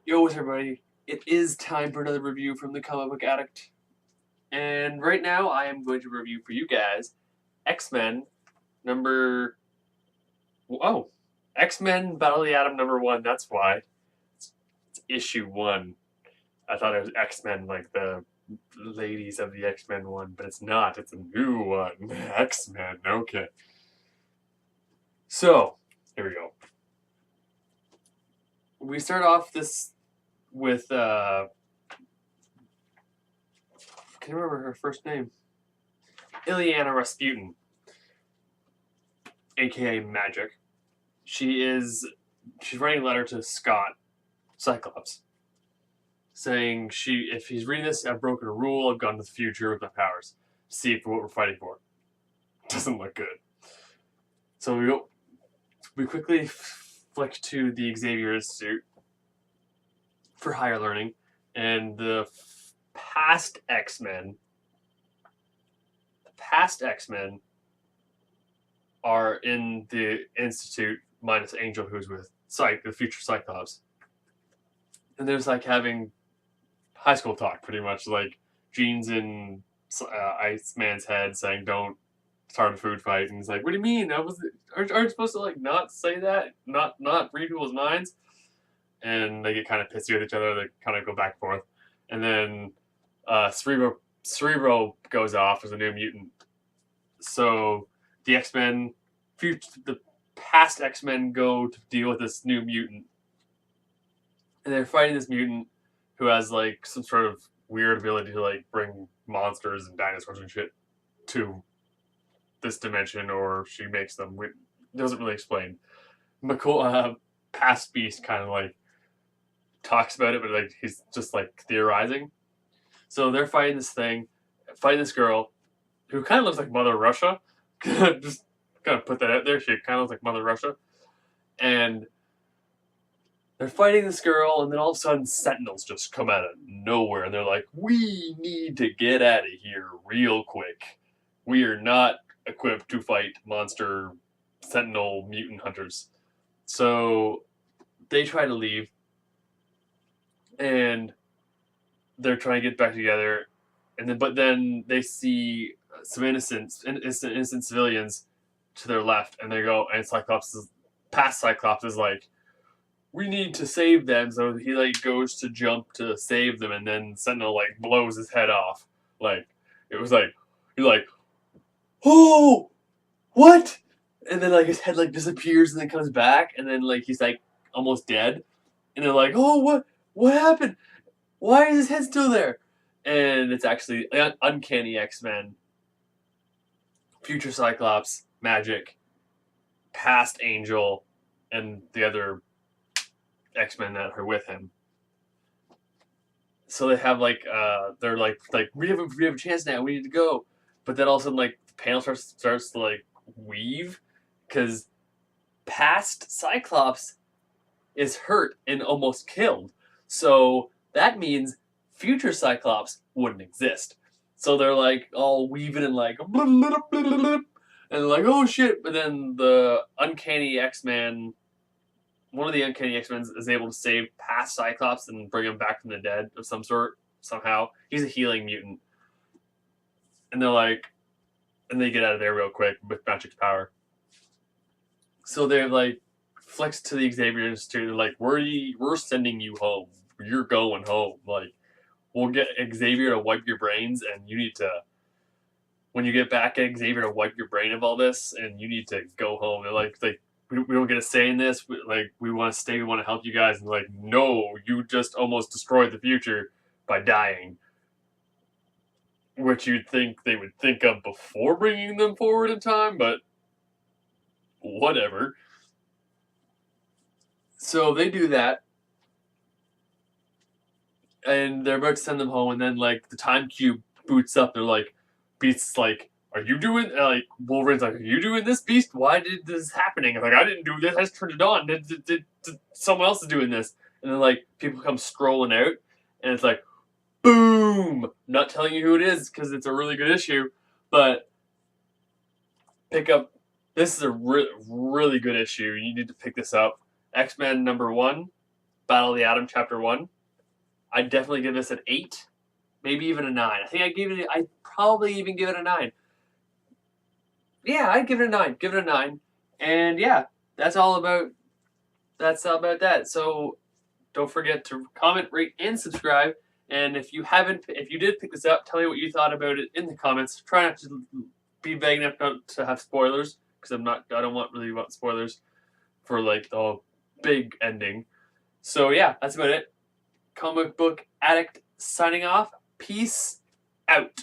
Yo, what's up, everybody? It is time for another review from the Comic Book Addict. And right now, I am going to review for you guys X-Men number. Oh, X-Men Battle of the Atom number 1. That's why. It's issue 1. I thought it was X-Men, like the ladies of the X-Men one, but it's not. It's a new one. X-Men, okay. So, here we go. We start off this with. I can't remember her first name. Illyana Rasputin, aka Magic. She's writing a letter to Scott Cyclops, saying if he's reading this, I've broken a rule. I've gone to the future with my powers. See for what we're fighting for. Doesn't look good. So we quickly flick to the Xavier Institute for higher learning, and the past X-Men are in the institute minus Angel, who's with the future Cyclops, and there's like having high school talk, pretty much. Like Jean's in Iceman's head saying, "Don't start a food fight," and he's like, "What do you mean? Aren't you supposed to like not say that? Not read people's minds?" And they get kind of pissy with each other. They kind of go back and forth, and then Cerebro goes off as a new mutant. So the X-Men, the past X-Men, go to deal with this new mutant, and they're fighting this mutant who has like some sort of weird ability to like bring monsters and dinosaurs and shit to this dimension, or she makes them. It doesn't really explain. Past Beast kind of like talks about it, but like he's just like theorizing. So they're fighting this girl who kind of looks like Mother Russia. Just kind of put that out there. She kind of looks like Mother Russia, and they're fighting this girl, and then all of a sudden, Sentinels just come out of nowhere, and they're like, "We need to get out of here real quick. We are not equipped to fight monster Sentinel mutant hunters." So they try to leave, and they're trying to get back together, but then they see some innocent civilians to their left, and they go, and past Cyclops is like, "We need to save them." So he like goes to jump to save them, and then Sentinel like blows his head off. Like it was like he's like, "Oh, what?" And then like his head like disappears and then comes back, and then like he's like almost dead, and they're like, "Oh, what happened? Why is his head still there?" And it's actually Uncanny X-Men, Future Cyclops, Magic, Past Angel, and the other X-Men that are with him. So they have like they're like we have a chance now. We need to go. But then all of a sudden like the panel starts to like weave because past Cyclops is hurt and almost killed. So that means future Cyclops wouldn't exist. So they're like all weaving and like and like, "Oh shit!" But then the Uncanny X-Men, one of the Uncanny X-Men, is able to save past Cyclops and bring him back from the dead of some sort somehow. He's a healing mutant, and they're like, and they get out of there real quick with Magic's power. So they're like flex to the Xavier Institute. They're like, we're sending you home. You're going home. Like, we'll get Xavier to wipe your brains, and you need to, when you get back, get Xavier to wipe your brain of all this, and you need to go home. They're like we don't get a say in this. We want to stay. We want to help you guys. And like, no, you just almost destroyed the future by dying. Which you'd think they would think of before bringing them forward in time, but whatever. So they do that, and they're about to send them home, and then like the time cube boots up. They're like, Beast's like, "Are you doing?" Like Wolverine's like, "Are you doing this, Beast? Why did this happening?" I'm like, "I didn't do this. I just turned it on. Did someone else is doing this?" And then like people come strolling out, and it's like, boom! Not telling you who it is because it's a really good issue, but pick up. This is a really good issue. You need to pick this up. X-Men number 1. Battle of the Atom Chapter 1. I'd definitely give this an 8, maybe even a 9. I think I'd probably even give it a 9. Yeah, I'd give it a 9. Give it a 9. And yeah, that's all about that. So don't forget to comment, rate, and subscribe. And if you did pick this up, tell me what you thought about it in the comments. Try not to be vague enough not to have spoilers, because I don't really want spoilers for like the big ending. So yeah, that's about it. Comic Book Addict signing off. Peace out.